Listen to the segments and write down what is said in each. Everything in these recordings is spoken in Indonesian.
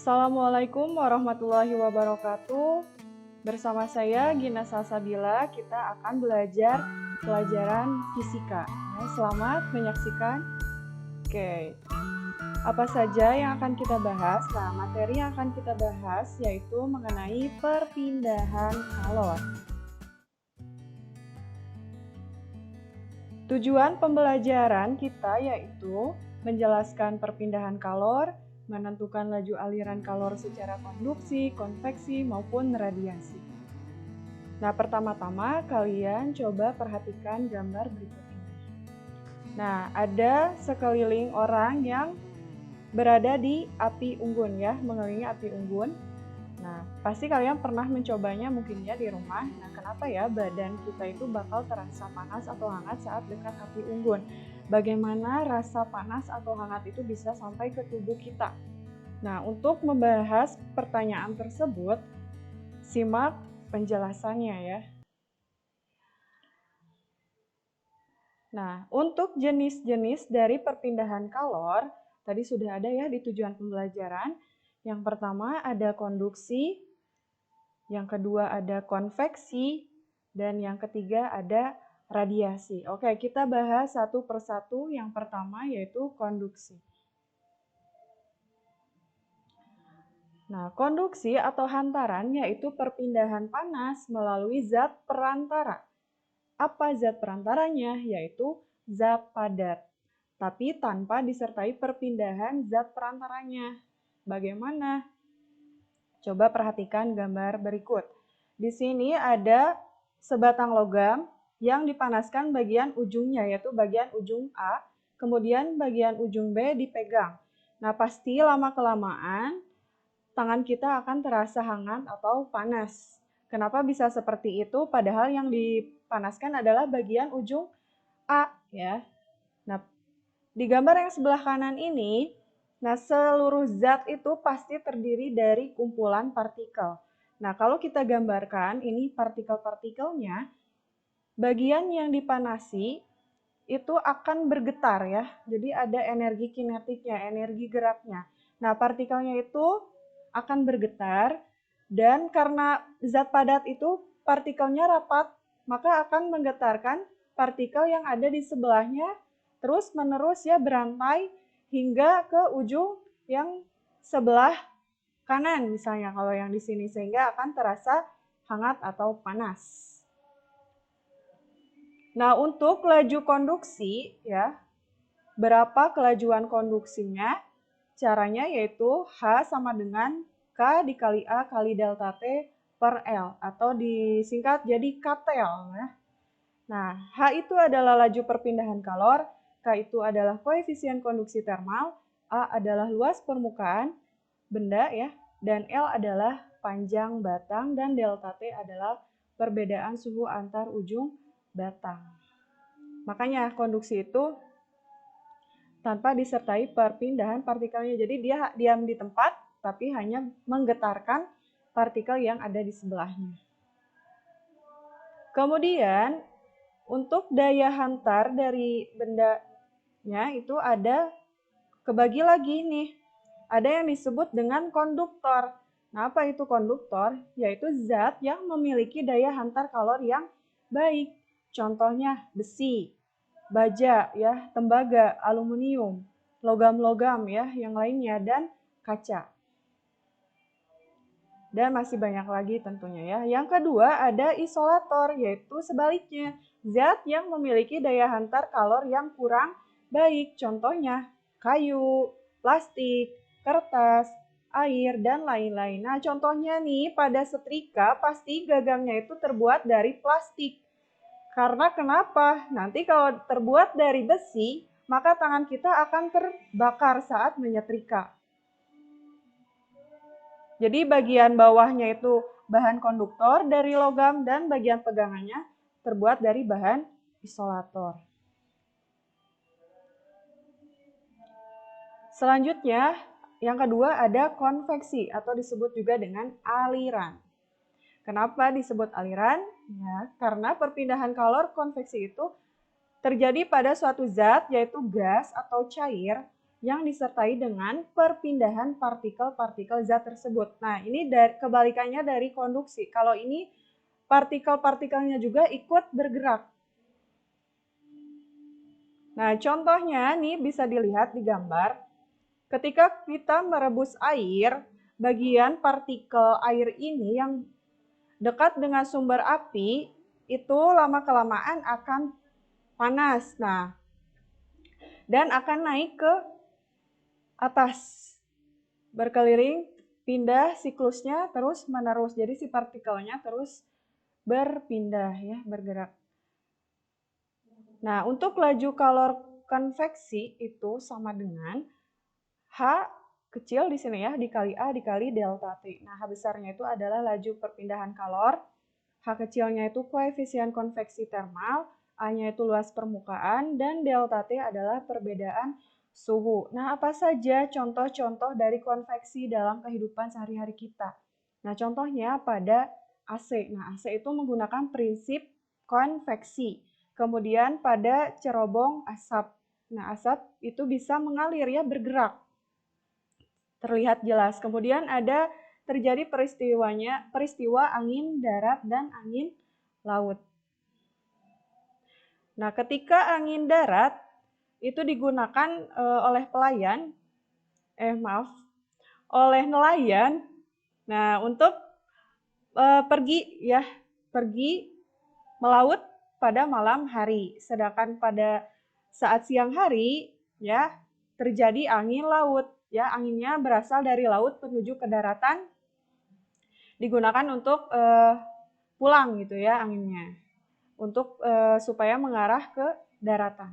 Assalamualaikum warahmatullahi wabarakatuh. Bersama saya Gina Salsabila, kita akan belajar pelajaran fisika. Selamat menyaksikan. Oke, apa saja yang akan kita bahas? Nah, materi yang akan kita bahas yaitu mengenai perpindahan kalor. Tujuan pembelajaran kita yaitu menjelaskan perpindahan kalor, menentukan laju aliran kalor secara konduksi, konveksi, maupun radiasi. Nah, pertama-tama kalian coba perhatikan gambar berikut ini. Nah, ada sekeliling orang yang berada di api unggun ya, mengelilingi api unggun. Nah, pasti kalian pernah mencobanya mungkin ya di rumah. Nah, kenapa ya badan kita itu bakal terasa panas atau hangat saat dekat api unggun? Bagaimana rasa panas atau hangat itu bisa sampai ke tubuh kita? Nah, untuk membahas pertanyaan tersebut, simak penjelasannya ya. Nah, untuk jenis-jenis dari perpindahan kalor, tadi sudah ada ya di tujuan pembelajaran. Yang pertama ada konduksi, yang kedua ada konveksi, dan yang ketiga ada radiasi. Oke, kita bahas satu persatu. Yang pertama yaitu konduksi. Nah, konduksi atau hantaran yaitu perpindahan panas melalui zat perantara. Apa zat perantaranya? Yaitu zat padat, tapi tanpa disertai perpindahan zat perantaranya. Bagaimana? Coba perhatikan gambar berikut. Di sini ada sebatang logam yang dipanaskan bagian ujungnya, yaitu bagian ujung A, kemudian bagian ujung B dipegang. Nah, pasti lama-kelamaan tangan kita akan terasa hangat atau panas. Kenapa bisa seperti itu? Padahal yang dipanaskan adalah bagian ujung A ya. Nah, di gambar yang sebelah kanan ini, seluruh zat itu pasti terdiri dari kumpulan partikel. Nah, kalau kita gambarkan ini partikel-partikelnya, bagian yang dipanasi itu akan bergetar ya. Jadi ada energi kinetiknya, energi geraknya. Nah, partikelnya itu akan bergetar dan karena zat padat itu partikelnya rapat, maka akan menggetarkan partikel yang ada di sebelahnya terus menerus ya berantai hingga ke ujung yang sebelah kanan misalnya kalau yang di sini, sehingga akan terasa hangat atau panas. Nah, untuk laju konduksi ya, berapa kelajuan konduksinya? Caranya yaitu H sama dengan K dikali A kali delta T per L atau disingkat jadi KTL ya. Nah, H itu adalah laju perpindahan kalor, K itu adalah koefisien konduksi termal, A adalah luas permukaan benda ya, dan L adalah panjang batang, dan delta T adalah perbedaan suhu antar ujung batang. Makanya konduksi itu tanpa disertai perpindahan partikelnya. Jadi dia diam di tempat, tapi hanya menggetarkan partikel yang ada di sebelahnya. Kemudian, untuk daya hantar dari bendanya itu ada kebagi lagi nih. Ada yang disebut dengan konduktor. Nah, apa itu konduktor? Yaitu zat yang memiliki daya hantar kalor yang baik. Contohnya besi, baja ya, tembaga, aluminium, logam-logam ya, yang lainnya, dan kaca. Dan masih banyak lagi tentunya ya. Yang kedua ada isolator, yaitu sebaliknya, zat yang memiliki daya hantar kalor yang kurang baik. Contohnya kayu, plastik, kertas, air, dan lain-lain. Nah, contohnya nih pada setrika pasti gagangnya itu terbuat dari plastik. Karena kenapa? Nanti kalau terbuat dari besi, maka tangan kita akan terbakar saat menyetrika. Jadi bagian bawahnya itu bahan konduktor dari logam dan bagian pegangannya terbuat dari bahan isolator. Selanjutnya, yang kedua ada konveksi atau disebut juga dengan aliran. Kenapa disebut aliran? Ya, karena perpindahan kalor konveksi itu terjadi pada suatu zat yaitu gas atau cair yang disertai dengan perpindahan partikel-partikel zat tersebut. Nah, ini kebalikannya dari konduksi. Kalau ini partikel-partikelnya juga ikut bergerak. Nah, contohnya nih bisa dilihat di gambar. Ketika kita merebus air, bagian partikel air ini yang dekat dengan sumber api itu lama-kelamaan akan panas. Nah, dan akan naik ke atas, berkeliling, pindah siklusnya terus menerus. Jadi si partikelnya terus berpindah ya, bergerak. Nah, untuk laju kalor konveksi itu sama dengan H kecil di sini ya, dikali A dikali delta T. Nah, H besarnya itu adalah laju perpindahan kalor, H kecilnya itu koefisien konveksi termal, A-nya itu luas permukaan, dan delta T adalah perbedaan suhu. Nah, apa saja contoh-contoh dari konveksi dalam kehidupan sehari-hari kita? Nah, contohnya pada AC. Nah, AC itu menggunakan prinsip konveksi. Kemudian pada cerobong asap. Nah, asap itu bisa mengalir ya, bergerak. Terlihat jelas. Kemudian ada terjadi peristiwa angin darat dan angin laut. Nah, ketika angin darat itu digunakan oleh nelayan. Nah, untuk pergi melaut pada malam hari. Sedangkan pada saat siang hari ya terjadi angin laut. Ya, anginnya berasal dari laut menuju ke daratan. Digunakan untuk pulang gitu ya anginnya. Untuk supaya mengarah ke daratan.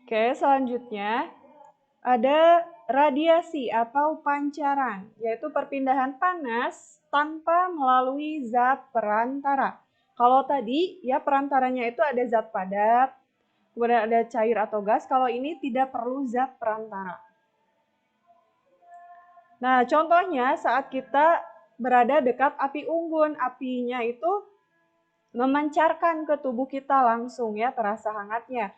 Oke, selanjutnya ada radiasi atau pancaran, yaitu perpindahan panas tanpa melalui zat perantara. Kalau tadi ya perantaranya itu ada zat padat, kemudian ada cair atau gas. Kalau ini tidak perlu zat perantara. Nah, contohnya saat kita berada dekat api unggun, apinya itu memancarkan ke tubuh kita langsung ya, terasa hangatnya.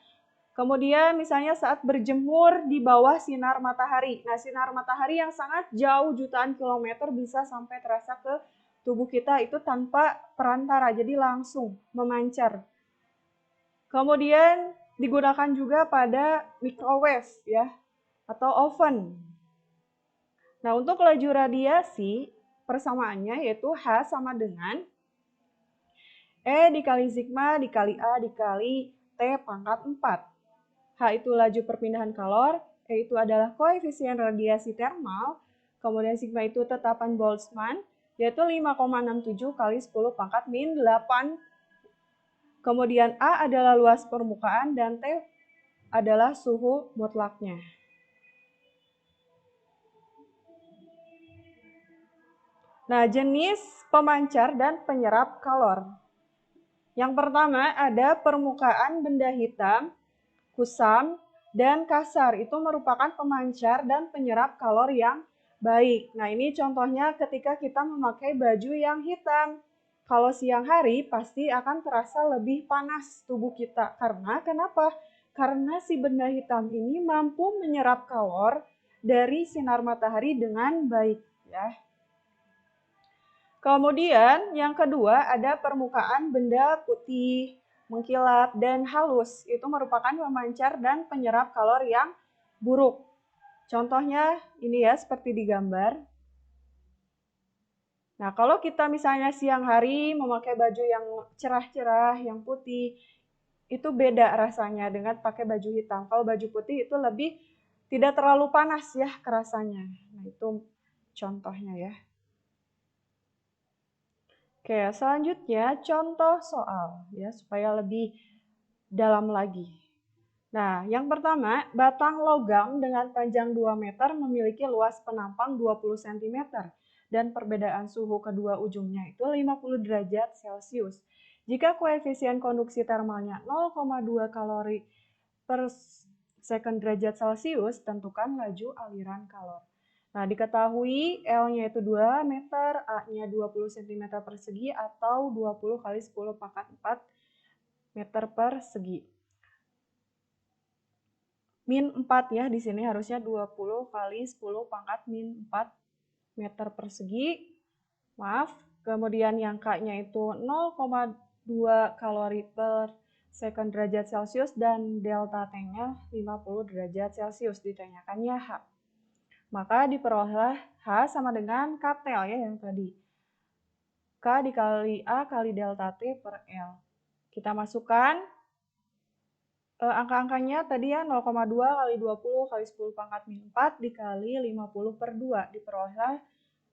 Kemudian misalnya saat berjemur di bawah sinar matahari. Nah, sinar matahari yang sangat jauh jutaan kilometer bisa sampai terasa ke tubuh kita itu tanpa perantara, jadi langsung memancar. Kemudian digunakan juga pada microwave ya atau oven. Nah, untuk laju radiasi persamaannya yaitu H sama dengan E dikali sigma dikali A dikali T pangkat 4. H itu laju perpindahan kalor, E itu adalah koefisien radiasi termal, kemudian sigma itu tetapan Boltzmann, yaitu 5,67 kali 10 pangkat min 8. Kemudian A adalah luas permukaan dan T adalah suhu mutlaknya. Nah, jenis pemancar dan penyerap kalor. Yang pertama ada permukaan benda hitam, kusam, dan kasar. Itu merupakan pemancar dan penyerap kalor yang baik. Nah, ini contohnya ketika kita memakai baju yang hitam. Kalau siang hari pasti akan terasa lebih panas tubuh kita. Karena kenapa? Karena si benda hitam ini mampu menyerap kalor dari sinar matahari dengan baik ya. Kemudian yang kedua ada permukaan benda putih, mengkilap, dan halus. Itu merupakan pemancar dan penyerap kalor yang buruk. Contohnya ini ya seperti di gambar. Nah, kalau kita misalnya siang hari memakai baju yang cerah-cerah, yang putih, itu beda rasanya dengan pakai baju hitam. Kalau baju putih itu lebih tidak terlalu panas ya kerasanya. Nah, itu contohnya ya. Oke, selanjutnya contoh soal ya supaya lebih dalam lagi. Nah, yang pertama, batang logam dengan panjang 2 meter memiliki luas penampang 20 cm dan perbedaan suhu kedua ujungnya itu 50 derajat Celcius. Jika koefisien konduksi termalnya 0,2 kalori per second derajat Celcius, tentukan laju aliran kalor. Nah, diketahui L-nya itu 2 meter, A-nya 20 cm persegi atau 20 kali 10 pangkat 4 meter persegi. min 4 ya. Di sini harusnya 20 kali 10 pangkat min 4 meter persegi. Maaf. Kemudian yang K-nya itu 0,2 kalori per second derajat Celcius dan delta T-nya 50 derajat Celcius. Ditanyakannya H. Maka diperolehlah H sama dengan KTL ya yang tadi. K dikali A kali delta T per L. Kita masukkan angka-angkanya tadi ya 0,2 kali 20 kali 10 pangkat min 4 dikali 50 per 2. Diperolehlah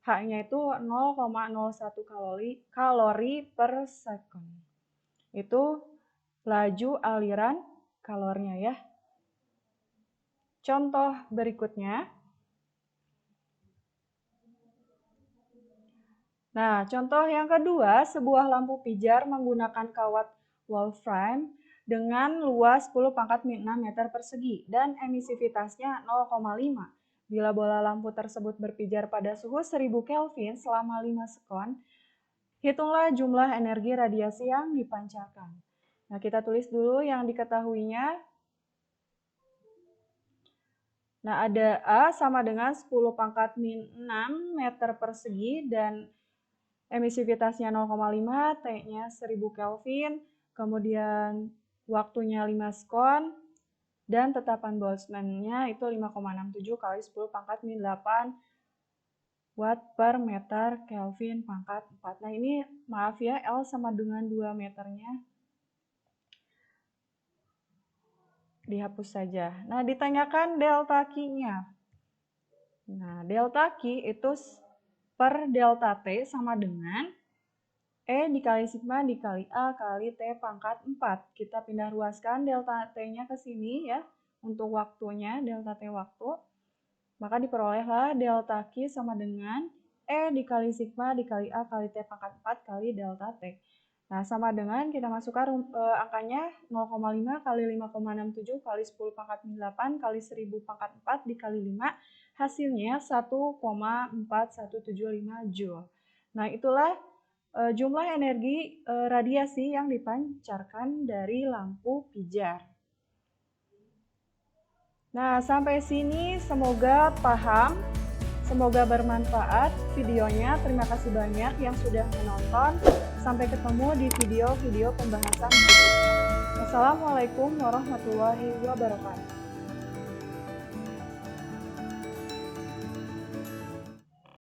H-nya itu 0,01 kalori per second. Itu laju aliran kalornya ya. Contoh berikutnya. Nah, contoh yang kedua, sebuah lampu pijar menggunakan kawat Wolfram dengan luas 10 pangkat min 6 meter persegi dan emisivitasnya 0,5. Bila bola lampu tersebut berpijar pada suhu 1000 Kelvin selama 5 sekon, hitunglah jumlah energi radiasi yang dipancarkan. Nah, kita tulis dulu yang diketahuinya. Nah, ada A sama dengan 10 pangkat min 6 meter persegi dan emisivitasnya 0,5, T-nya 1000 Kelvin, kemudian waktunya 5 sekon, dan tetapan Boltzmann-nya itu 5,67 kali 10 pangkat min 8 watt per meter Kelvin pangkat 4. Nah ini maaf ya, L sama dengan 2 meternya. Dihapus saja. Nah ditanyakan delta Q-nya. Nah delta Q itu per delta T sama dengan E dikali sigma dikali A kali T pangkat 4. Kita pindah ruaskan delta T-nya ke sini ya. Untuk waktunya, delta T waktu. Maka diperolehlah delta Q sama dengan E dikali sigma dikali A kali T pangkat 4 kali delta T. Nah, sama dengan kita masukkan angkanya 0,5 kali 5,67 kali 10 pangkat min 8 kali 1000 pangkat 4 dikali 5. Hasilnya 1,4175 Joule. Nah, itulah jumlah energi radiasi yang dipancarkan dari lampu pijar. Nah, sampai sini semoga paham, semoga bermanfaat videonya. Terima kasih banyak yang sudah menonton. Sampai ketemu di video-video pembahasan berikutnya. Wassalamualaikum warahmatullahi wabarakatuh.